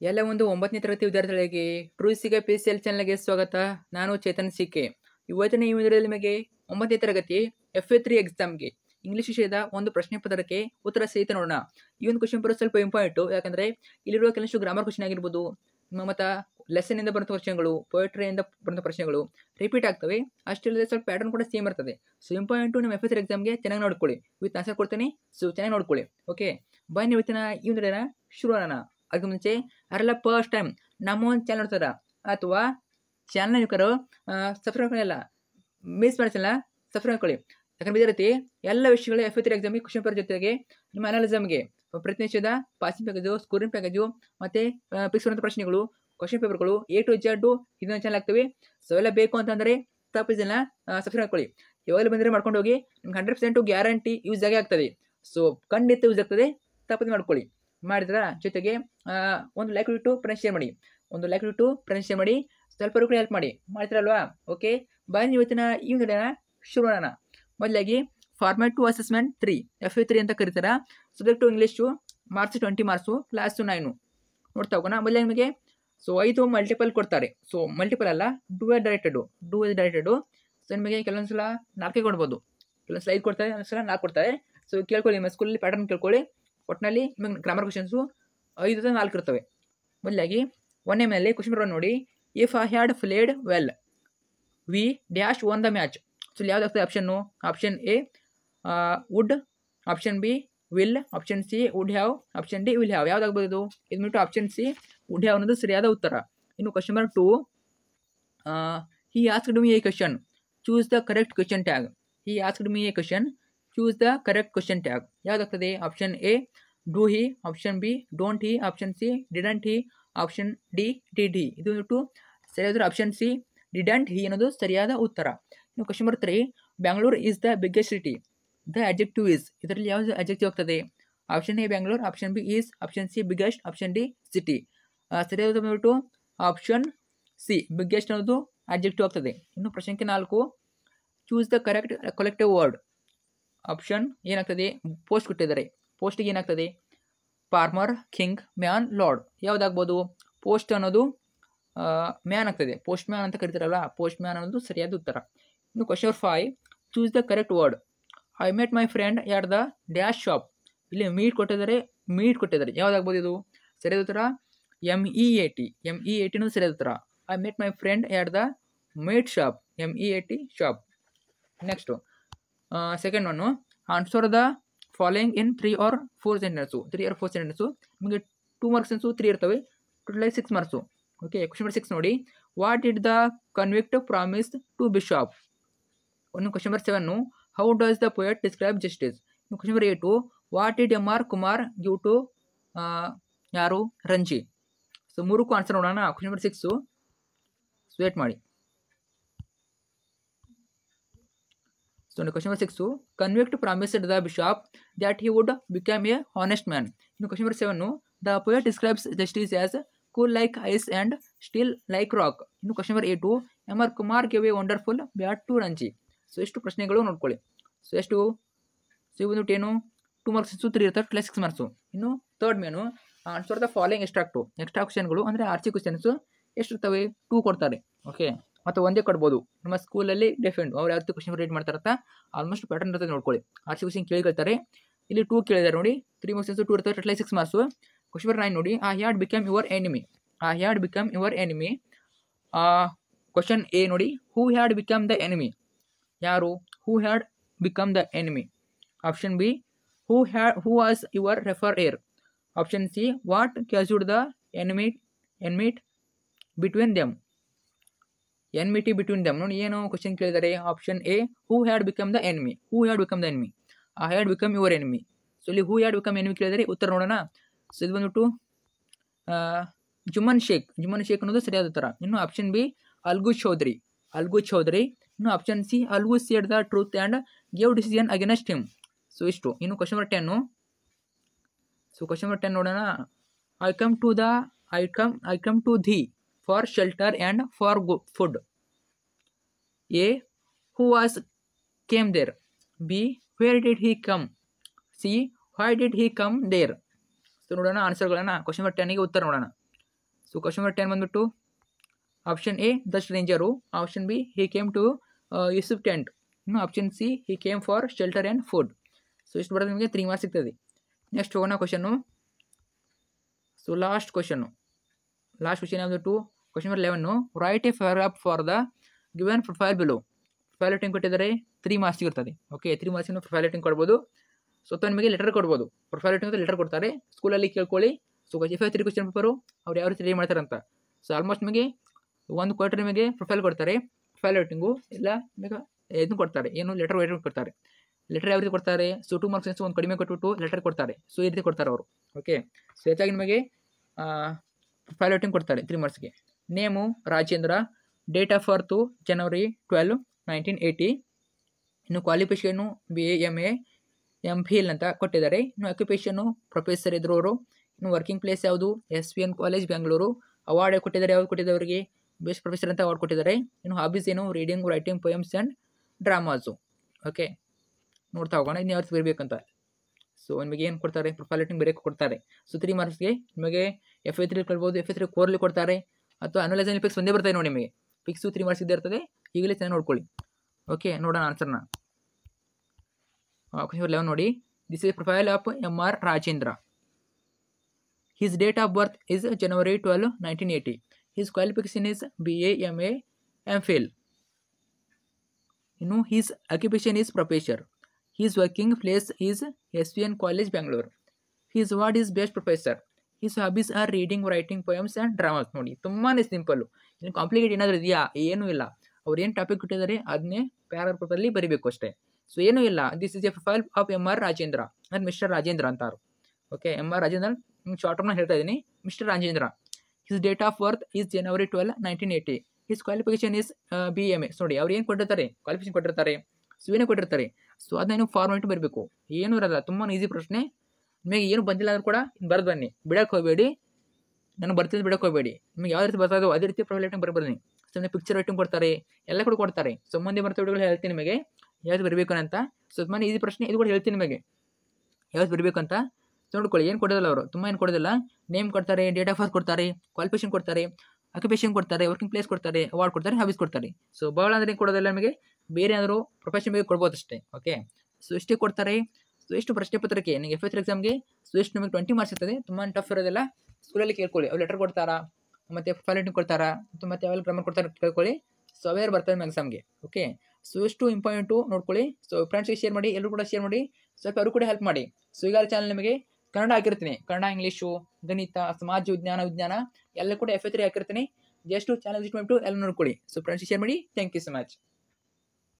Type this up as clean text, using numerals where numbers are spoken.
ಎಲ್ಲ ಒಂದು 9ನೇ ತರಗತಿ ವಿದ್ಯಾರ್ಥಿಗಳಿಗೆ ಟ್ರೂಸಿಗೆ PCL ಚಾನಲ್ಗೆ ಸ್ವಾಗತ. ನಾನು ಚೇತನ್ ಸಿಕೆ. ಇವತ್ತಿನ ಈ ವಿಡಿಯೋದಲ್ಲಿ ನಿಮಗೆ 9ನೇ ತರಗತಿ FA3 ಎಕ್ಸಾಮ್ಗೆ ಇಂಗ್ಲಿಷ್ ವಿಷಯದ ಒಂದು ಪ್ರಶ್ನೆ ಪತ್ರಕ್ಕೆ ಉತ್ತರ ಸಹಿತ ನೋಡೋಣ. ಈ ಒಂದು ಕ್ವಶನ್ ಪೇಪರ್ ಸ್ವಲ್ಪ ಇಂಪಾರ್ಟೆಂಟ್, ಯಾಕಂದ್ರೆ ಇಲ್ಲಿರುವ ಕೆಲವಷ್ಟು ಗ್ರಾಮರ್ ಕ್ವಶನ್ ಆಗಿರ್ಬೋದು, ನಿಮ್ಮ ಮತ್ತ ಲೆಸನ್ ಇಂದ ಬರುವಂಥ ಪ್ರಶ್ನೆಗಳು, ಪೊಯೆಟ್ರಿಯಿಂದ ಬರುವಂಥ ಪ್ರಶ್ನೆಗಳು ರಿಪೀಟ್ ಆಗ್ತವೆ. ಅಷ್ಟೇ ಸ್ವಲ್ಪ ಪ್ಯಾಟರ್ನ್ ಕೂಡ ಸೇಮ್ ಇರ್ತದೆ. ಸೊ ಇಂಪಾರ್ಟೆಂಟ್ ನಿಮ್ಮ FA3 ಎಕ್ಸಾಮ್ಗೆ ಚೆನ್ನಾಗಿ ನೋಡ್ಕೊಳ್ಳಿ. ವಿತ್ ಆನ್ಸರ್ ಕೊಡ್ತೀನಿ, ಸೊ ಚೆನ್ನಾಗಿ ನೋಡ್ಕೊಳ್ಳಿ. ಓಕೆ, ಬನ್ನಿ ಇವತ್ತಿನ ಈ ವಿಡಿಯೋನ ಶುರು ಮಾಡೋಣ. ಅದಕ್ಕೆ ಮುಂಚೆ ಯಾರೆಲ್ಲ ಫಸ್ಟ್ ಟೈಮ್ ನಮ್ಮ ಒಂದು ಚಾನಲ್ ನೋಡ್ತಾರ ಅಥವಾ ಚಾನಲ್ ನಿಕ್ಕರು ಸಬ್ಸ್ಕ್ರೈಬ್ ಮಾಡಿಲ್ಲ, ಮಿಸ್ ಮಾಡಿಸಲ್ಲ, ಸಬ್ಸ್ಕ್ರೈಬ್ ಮಾಡ್ಕೊಳ್ಳಿ. ಯಾಕಂದ್ರೆ ವಿದ್ಯಾರ್ಥಿ ಎಲ್ಲ ವಿಷಯಗಳು FA3 ಎಕ್ಸಾಮ್ಗೆ ಕ್ವಶನ್ ಪೇಪರ್ ಜೊತೆಗೆ ನಿಮ್ಮ ಅನಾಲಿಸಮ್ಗೆ ಪ್ರತಿನಿತ್ಯದ ಪಾಸಿಂಗ್ ಪ್ಯಾಕೇಜು, ಸ್ಕೋರಿಂಗ್ ಪ್ಯಾಕೇಜು ಮತ್ತೆ ಫಿಕ್ಸ್ ಮಾಡುವಂಥ ಪ್ರಶ್ನೆಗಳು, ಕ್ವಶನ್ ಪೇಪರ್ಗಳು A to Z ಇದನ್ನ ಚಾನಲ್ ಆಗ್ತವೆ. ಸೊ ಎಲ್ಲ ಬೇಕು ಅಂತಂದರೆ ತಪ್ಪಿಸಲ್ಲ, ಸಬ್ಸ್ಕ್ರೈಬ್ ಮಾಡ್ಕೊಳ್ಳಿ. ಯಾವಾಗ ಬಂದರೆ ಮಾಡ್ಕೊಂಡು ಹೋಗಿ, ನಿಮ್ಗೆ 100% ಗ್ಯಾರಂಟಿ ಯೂಸ್ ಆಗೇ ಆಗ್ತದೆ. ಸೊ ಖಂಡಿತ ಯೂಸ್ ಆಗ್ತದೆ, ತಪ್ಪದೆ ಮಾಡ್ಕೊಳ್ಳಿ. ಮಾಡಿದ್ರ ಜೊತೆಗೆ ಒಂದು ಲೈಕ್ ಇಟ್ಟು ಫ್ರೆಂಡ್ಸ್ ಶೇರ್ ಮಾಡಿ, ಸ್ವಲ್ಪ ಕೂಡ ಹೆಲ್ಪ್ ಮಾಡಿ, ಮಾಡ್ತೀರಲ್ವಾ? ಓಕೆ, ಬನ್ನಿ ಇವತ್ತಿನ ಈ ವಿಡಿಯೋನ ಶುರು ಮಾಡೋಣ. ಮೊದಲಾಗಿ ಫಾರ್ಮ್ಯಾಟ್ ಟು ಅಸೆಸ್ಮೆಂಟ್ 3 FA3 ಅಂತ ಕರೀತಾರ. Subject to English marks 20 marks, class 9 ನೋಡ್ತಾ ಹೋಗೋಣ. ಮೊದಲೇ ನಿಮಗೆ 5 ಮಲ್ಟಿಪಲ್ ಕೊಡ್ತಾರೆ. ಸೊ ಮಲ್ಟಿಪಲ್ ಅಲ್ಲ, ಡೂ ಇಸ್ ಡೈರೆಕ್ಟೆಡು. ಸೊ ನಿಮಗೆ ಕೆಲವೊಂದ್ಸಲ 4 ಕೊಡ್ಬೋದು, ಕೆಲವೊಂದ್ಸಲ 5 ಕೊಡ್ತಾರೆ, ಒಂದ್ಸಲ 4 ಕೊಡ್ತಾರೆ. ಸೊ ಕೇಳ್ಕೊಳ್ಳಿ, ನಿಮ್ಮ ಸ್ಕೂಲಲ್ಲಿ ಪ್ಯಾಟರ್ನ್ ಕೇಳ್ಕೊಳ್ಳಿ. ಒಟ್ಟಿನಲ್ಲಿ ನಿಮಗೆ ಗ್ರಾಮರ್ ಕ್ವಶನ್ಸು 5 ಅಥವಾ 4 ಇರ್ತವೆ. ಮೊದಲಾಗಿ 1ನೇ ಮೇಲೆ ಕ್ವಶನ್ ಪೇಪರ್ ನೋಡಿ. If I had played well we dash won the match. So ಯಾವ್ದಾಗ್ತದೆ option? Option A would, option B will, option C would have, option D will have. ಯಾವ್ದಾಗ್ಬೋದು ಇದು? ಬಿಟ್ಟು ಆಪ್ಷನ್ ಸಿ ವುಡ್ ಹ್ಯಾವ್ ಅನ್ನೋದು ಸರಿಯಾದ ಉತ್ತರ. ಇನ್ನು question number 2, he asked me a question, choose the correct question tag. He asked me a question, choose the correct question tag. ಯಾವ್ದಾಗ್ತದೆ? Option A do he, option B don't he, option C didn't he, option D did he. ಇದು ಬಿಟ್ಟು ಸರಿಯಾದ option C didn't ಹಿ ಅನ್ನೋದು ಸರಿಯಾದ ಉತ್ತರ. ಇನ್ನು question number 3, Bangalore is the biggest city, the adjective is. ಇದರಲ್ಲಿ ಯಾವ್ದು ಅಡ್ಜೆಕ್ಟಿವ್ ಆಗ್ತದೆ? Option A Bangalore, option B is, option C biggest, option D city. ಸರಿಯಾದ ಬಂದ್ಬಿಟ್ಟು ಆಪ್ಷನ್ ಸಿ ಬಿಗ್ಗೆಸ್ಟ್ ಅನ್ನೋದು ಅಡ್ಜೆಕ್ಟಿವ್ ಆಗ್ತದೆ. ಇನ್ನು ಪ್ರಶ್ನೆ 4, choose the correct collective word. Option ಏನಾಗ್ತದೆ? ಪೋಸ್ಟ್ ಕೊಟ್ಟಿದ್ದಾರೆ. ಪೋಸ್ಟಿಗೆ ಏನಾಗ್ತದೆ? Farmer, king, man, lord. ಯಾವುದಾಗ್ಬೋದು? ಪೋಸ್ಟ್ ಅನ್ನೋದು ಮ್ಯಾನ್ ಆಗ್ತದೆ. ಪೋಸ್ಟ್ ಮ್ಯಾನ್ ಅಂತ ಕರಿತಾರಲ್ಲ, ಪೋಸ್ಟ್ ಮ್ಯಾನ್ ಅನ್ನೋದು ಸರಿಯಾದ ಉತ್ತರ. ಇನ್ನು question 5, choose the correct word. I met my friend at the dash shop. ಇಲ್ಲಿ ಮೀಟ್ ಕೊಟ್ಟಿದ್ದಾರೆ. ಯಾವುದಾಗ್ಬೋದು ಇದು? ಸರಿಯಾದ ಉತ್ತರ MEAT ಅನ್ನೋದು ಸರಿಯಾದ ಉತ್ತರ. I met my friend at the meat shop, MEAT shop. Next second one, answer the following in 3 or 4 sentence. ನಿಮಗೆ 2 ಮಾರ್ಕ್ಸ್ 3 ಇರ್ತವೆ, total 6 marks. Okay, question number 6 ನೋಡಿ. What did the convict promise to bishop. ಒಂದು question number 7, how does the poet describe justice. ಇನ್ನು question number 8, what did MR Kumar give to ಯಾರು? Ranji. So 3ಕ್ಕೂ answer ನೋಡೋಣ. Question number 6 wait ಮಾಡಿ. So question number 6, convict promised the bishop that he would become a honest man. ಇನ್ನು question number 7, the poet describes justice as cool like ice and still like rock. ಇನ್ನು question number 8, MR Kumar give a wonderful bat to Ranji. So ಎಷ್ಟು ಪ್ರಶ್ನೆಗಳು ನೋಡ್ಕೊಳ್ಳಿ. So ಎಷ್ಟು? So ಬಂದ್ಬಿಟ್ಟು ಏನು? 2 marks 3 ಇರ್ತಾರೆ, total 6 marks. ಇನ್ನು third main, answer the following extra ಕ್ವಶನ್ಗಳು ಅಂದರೆ RC ಕ್ವಶನ್ಸು ಎಷ್ಟು ಇರ್ತವೆ? 2 ಕೊಡ್ತಾರೆ. ಓಕೆ, ಮತ್ತು ಒಂದೇ ಕೊಡ್ಬೋದು. ನಮ್ಮ ಸ್ಕೂಲಲ್ಲಿ ಡಿಫೆಂಡ್ ಅವ್ರು ಯಾವತ್ತು ಕ್ವಶನ್ ರೇಟ್ ಮಾಡ್ತಾರಂತ ಆಲ್ಮೋಸ್ಟ್ ಪ್ಯಾಟರ್ನ್ ಇರ್ತದೆ ನೋಡ್ಕೊಳ್ಳಿ. RC ಕ್ವಶನ್ ಕೇಳಿರ್ತಾರೆ. ಇಲ್ಲಿ 2 ಕೇಳಿದ್ದಾರೆ ನೋಡಿ. 3 ಮಾರ್ಕ್ಸ್ 2 ಇರ್ತಾರೆ, ಟೋಟಲ್ 6 ಮಾರ್ಕ್ಸು. ಕ್ವಶನ್ ನಂಬರ್ 9 ನೋಡಿ. I had become your enemy. Question A ನೋಡಿ. Who had become the enemy. ಯಾರು? Who had become the enemy. Option B who was your refer. Option C what caused the enmity between them. Enmity between them ನೋಡಿ. ಏನು question ಕೇಳಿದ್ದಾರೆ? Option A who had become the enemy. I had become your enemy. So ಇಲ್ಲಿ who had become enemy ಕೇಳಿದರೆ ಉತ್ತರ ನೋಡೋಣ. So ಇದು ಬಂದ್ಬಿಟ್ಟು ಜುಮನ್ ಶೇಖ್ ಅನ್ನೋದು ಸರಿಯಾದ ಉತ್ತರ. ಇನ್ನು ಆಪ್ಷನ್ ಬಿ ಅಲ್ಗು ಚೌಧರಿ. ಇನ್ನು option C Algu said the truth and gave decision against him. So ಇಷ್ಟು. ಇನ್ನು question number 10. So question number 10 ನೋಡೋಣ. I came to thee for shelter and for food. A who was came there. B where did he come. C why did he come there. So ನೋಡೋಣ ಆನ್ಸರ್ಗಳನ್ನ. Question number 10ಗೆ ಉತ್ತರ ನೋಡೋಣ. So question number 10 ಬಂದ್ಬಿಟ್ಟು option A the stranger, option B he came to Yusuf tent, ಇನ್ನು option C he came for shelter and food. So ಇಷ್ಟು ಬರೋದು ನಿಮಗೆ 3 marks ಸಿಗ್ತದೆ. ನೆಕ್ಸ್ಟ್ ಹೋಗೋಣ ಕ್ವಶನ್ನು. ಸೊ ಲಾಸ್ಟ್ ಕ್ವಶನ್ ಯಾವುದು? Question number 11, write a paragraph for the given profile below. Profile rating ಕೊಟ್ಟಿದ್ದಾರೆ 3 marks ಇರ್ತದೆ. Okay, 3 ಮಾರ್ಕ್ಸಿನ ಪ್ರೊಫೈಲ್ ರೇಟಿಂಗ್ ಕೊಡ್ಬೋದು. ಸೊ ಅಥವಾ ನಿಮಗೆ ಲೆಟರ್ ಕೊಡ್ಬೋದು. ಪ್ರೊಫೈಲ್ ರೇಟಿಂಗ್ ಲೆಟರ್ ಕೊಡ್ತಾರೆ, ಸ್ಕೂಲಲ್ಲಿ ಕೇಳ್ಕೊಳ್ಳಿ. ಸೊ FA3 ಕ್ವಶನ್ ಪೇಪರು ಅವ್ರು ಯಾವ ರೀತಿ ರೆಡಿ ಮಾಡ್ತಾರೆ ಅಂತ. ಸೊ ಆಲ್ಮೋಸ್ಟ್ ನಿಮಗೆ 1 ಕ್ವಾರ್ಟರ್ ನಿಮಗೆ ಪ್ರೊಫೈಲ್ ಕೊಡ್ತಾರೆ, ಪ್ರೊಫೈಲ್ ರೇಟಿಂಗು ಇಲ್ಲ ನಿಮಗೆ ಇದನ್ನು ಕೊಡ್ತಾರೆ, ಏನು ಲೆಟರ್ ರೇಟಿಂಗ್ ಕೊಡ್ತಾರೆ. ಲೆಟರ್ ಯಾವ ರೀತಿ ಕೊಡ್ತಾರೆ? ಸೊ 2 ಮಾರ್ಕ್ಸ್ ಒಂದು ಕಡಿಮೆ ಕೊಟ್ಬಿಟ್ಟು ಲೆಟರ್ ಕೊಡ್ತಾರೆ. ಸೊ ಈ ರೀತಿ ಕೊಡ್ತಾರೆ ಅವರು. ಓಕೆ, ಸೊ ಹೆಚ್ಚಾಗಿ ನಿಮಗೆ ಪ್ರೊಫೈಲ್ ರೇಟಿಂಗ್ ಕೊಡ್ತಾರೆ 3 ಮಾರ್ಕ್ಸ್ಗೆ. Name Rajendra, date of birth January 12, 1980. ಇನ್ನು ಕ್ವಾಲಿಫಿಕೇಷನು BA MA MPhil ಅಂತ ಕೊಟ್ಟಿದ್ದಾರೆ. ಇನ್ನು ಆಕ್ಯುಪೇಷನು ಪ್ರೊಫೆಸರ್ ಇದ್ರು ಅವರು. ಇನ್ನು ವರ್ಕಿಂಗ್ ಪ್ಲೇಸ್ ಯಾವುದು? SVN college Bengaluru. ಅವಾರ್ಡ್ ಕೊಟ್ಟಿದ್ದಾರೆ, ಯಾವ್ದು ಕೊಟ್ಟಿದ್ದಾರೆ ಅವರಿಗೆ? ಬೆಸ್ಟ್ ಪ್ರೊಫೆಸರ್ ಅಂತ ಅವಾರ್ಡ್ ಕೊಟ್ಟಿದ್ದಾರೆ. ಇನ್ನು ಹಾಬೀಸ್ ಏನು? Reading, writing, poems and dramas. Okay, ನೋಡ್ತಾ ಹೋಗೋಣ ಇನ್ನು ಯಾವತ್ತು ಬರಬೇಕಂತ. ಸೊ ನಿಮಗೆ ಏನು ಕೊಡ್ತಾರೆ? ಪ್ರೊಫೈಲ್ ರೇಟಿಂಗ್ ಬೇರೆ ಕೊಡ್ತಾರೆ. ಸೊ 3 ಮಾರ್ಕ್ಸ್ಗೆ ನಿಮಗೆ FA3 ಕೊಡ್ಬೋದು, FA3 ಕೋರ್ಲಿ ಕೊಡ್ತಾರೆ, ಅಥವಾ ಅನಲೈಸಲ್ ಫಿಕ್ಸ್ ಒಂದೇ ಬರ್ತಾರೆ ನೋಡಿ ನಿಮಗೆ. ಫಿಕ್ಸು 3 ಮಾರ್ಕ್ಸ್ ಇದ್ದೇ ಇರ್ತದೆ. ಈಗಲೇ ಚೆನ್ನಾಗಿ ನೋಡ್ಕೊಳ್ಳಿ. ಓಕೆ, ನೋಡೋಣ ಆನ್ಸರ್ನ. ಕ್ವಶನ್ 11 ನೋಡಿ. This is profile of MR Rajendra. His date of birth is January 12, 1980. His qualification is BA MA MPhil. His occupation is professor. His working place is SVN College Bangalore. His award is best professor. His hobbies are reading, writing, poems and dramas. ನೋಡಿ, ತುಂಬಾ simple. ಇನ್ನು complicate ಏನಾದರೂ ಇದೆಯಾ? ಏನೂ ಇಲ್ಲ. ಅವ್ರು ಏನು topic ಕೊಟ್ಟಿದ್ದಾರೆ ಅದನ್ನೇ ಪ್ಯಾರಾಗ್ರಾಫಲ್ಲಿ ಬರೀಬೇಕು ಅಷ್ಟೇ. ಸೊ ಏನೂ ಇಲ್ಲ. This is a profile of MR Rajendra ಅಂದರೆ ಮಿಸ್ಟರ್ ರಾಜೇಂದ್ರ ಅಂತಾರು. ಓಕೆ, MR ರಾಜೇಂದ್ರ ಶಾರ್ಟ್ ಟರ್ಮ್ನ ಹೇಳ್ತಾ ಇದ್ದೀನಿ, mister Rajendra. His date of birth is January 12, 1980. His qualification is BMA. ನೋಡಿ, ಅವ್ರು ಏನು ಕೊಟ್ಟಿರ್ತಾರೆ? ಕ್ವಾಲಿಫಿಕೇಷನ್ ಕೊಟ್ಟಿರ್ತಾರೆ, ಸೊ ಏನೇ ಕೊಟ್ಟಿರ್ತಾರೆ. ಸೊ ಅದನ್ನ ಫಾರ್ಮಾಲಿಟಿ ಬರಬೇಕು, ಏನೂ ಇರಲ್ಲ. ತುಂಬಾ ಈಸಿ ಪ್ರಶ್ನೆ. ನಿಮಗೆ ಏನು ಬಂದಿಲ್ಲ ಅಂದ್ರೂ ಕೂಡ ಬರೆದು ಬನ್ನಿ, ಬಿಡಕ್ಕೆ ಹೋಗಬೇಡಿ. ನನಗೆ ಬರ್ತಿದ್ದು ಬಿಡಕ್ಕೆ ಹೋಗಬೇಡಿ. ನಿಮಗೆ ಯಾವ ರೀತಿ ಬರ್ತದೋ ಅದೇ ರೀತಿ ಪ್ರೊಫೈಲ್ ರೇಟಿಂಗ್ ಬನ್ನಿ. ಸೊ ನಿಮಗೆ ಪಿಕ್ಚರ್ ರೇಟಿಂಗ್ ಕೊಡ್ತಾರೆ, ಎಲ್ಲ ಕೂಡ ಕೊಡ್ತಾರೆ. ಸೊ ಮುಂದೆ ಬರ್ತವೆ ಹೇಳ್ತೀನಿ ನಿಮಗೆ ಯಾವ್ದು ಬರಬೇಕು ಅಂತ. ಸೊ ತುಂಬಾ ಈಸಿ ಪ್ರಶ್ನೆ, ಇದು ಕೂಡ ಹೇಳ್ತೀನಿ ನಿಮಗೆ ಯಾವ್ದು ಬರಬೇಕು ಅಂತ. ನೋಡ್ಕೊಳ್ಳಿ, ಏನು ಕೊಡೋದಿಲ್ಲ ಅವರು, ತುಂಬ ಏನು ಕೊಡೋದಿಲ್ಲ. ನೇಮ್ ಕೊಡ್ತಾರೆ, ಡೇಟ್ ಆಫ್ ಬರ್ತ್ ಕೊಡ್ತಾರೆ, ಕ್ವಾಲಿಫಿಕೇಷನ್ ಕೊಡ್ತಾರೆ, ಆಕ್ಯುಪೇಷನ್ ಕೊಡ್ತಾರೆ, ವರ್ಕಿಂಗ್ ಪ್ಲೇಸ್ ಕೊಡ್ತಾರೆ, ಅವಾರ್ಡ್ ಕೊಡ್ತಾರೆ, ಹಾಬೀಸ್ ಕೊಡ್ತಾರೆ. ಸೊ ಭಾಳ ಅಂದರೆ ಕೊಡೋದಿಲ್ಲ ನಿಮಗೆ, ಬೇರೆ ಏನಾದರೂ ಪ್ರೊಫೆಷನ್ ಬಗ್ಗೆ ಕೊಡ್ಬೋದು ಅಷ್ಟೇ. ಓಕೆ, ಸೊ ಇಷ್ಟೇ ಕೊಡ್ತಾರೆ. ಸೊ ಎಷ್ಟು ಪ್ರಶ್ನೆ ಪತ್ರಿಕೆ ನಿಮಗೆ FA3 ಎಕ್ಸಾಮ್ಗೆ. ಸೊ ಎಷ್ಟು ನಿಮಗೆ 20 ಮಾರ್ಕ್ಸ್ ಇರ್ತದೆ, ತುಂಬ ಟಫ್ ಇರೋದಿಲ್ಲ. ಸ್ಕೂಲಲ್ಲಿ ಕೇಳ್ಕೊಳ್ಳಿ, ಅವ್ರು ಲೆಟರ್ ಕೊಡ್ತಾರಾ, ಮತ್ತು ಪ್ರೊಫೈಲ್ ರೇಟಿಂಗ್ ಕೊಡ್ತಾರಾ, ಮತ್ತು ಯಾವೆಲ್ಲ ಗ್ರಾಮರ್ ಕೊಡ್ತಾರೆ ಕೇಳ್ಕೊಳ್ಳಿ. ಸೊ ಅವೇರ್ ಬರ್ತಾರೆ ನಿಮ್ಮ ಎಕ್ಸಾಮ್ಗೆ. ಓಕೆ, ಸೊ ಎಷ್ಟು ಇಂಪಾರ್ಟೆಂಟು ನೋಡ್ಕೊಳ್ಳಿ. ಸೊ ಫ್ರೆಂಡ್ಸ್ಗೆ ಶೇರ್ ಮಾಡಿ, ಎಲ್ಲರೂ ಕೂಡ ಶೇರ್ ಮಾಡಿ, ಸ್ವಲ್ಪ ಅವರು ಕೂಡ ಹೆಲ್ಪ್ ಮಾಡಿ. ಸೊ ಈಗ ಚಾನಲ್ ನಿಮಗೆ ಕನ್ನಡ ಹಾಕಿರ್ತೀನಿ, ಕನ್ನಡ, ಇಂಗ್ಲೀಷು, ಗಣಿತ, ಸಮಾಜ ವಿಜ್ಞಾನ ಎಲ್ಲ ಕೂಡ FA3 ಹಾಕಿರ್ತೀನಿ. ಜಸ್ಟ್ ಚಾನಲ್ ವಿಸಿಟ್ ಮಾಡಿಬಿಟ್ಟು ಎಲ್ಲ ನೋಡ್ಕೊಳ್ಳಿ. ಸೊ ಫ್ರೆಂಡ್ಸ್ ಶೇರ್ ಮಾಡಿ. Thank you so much.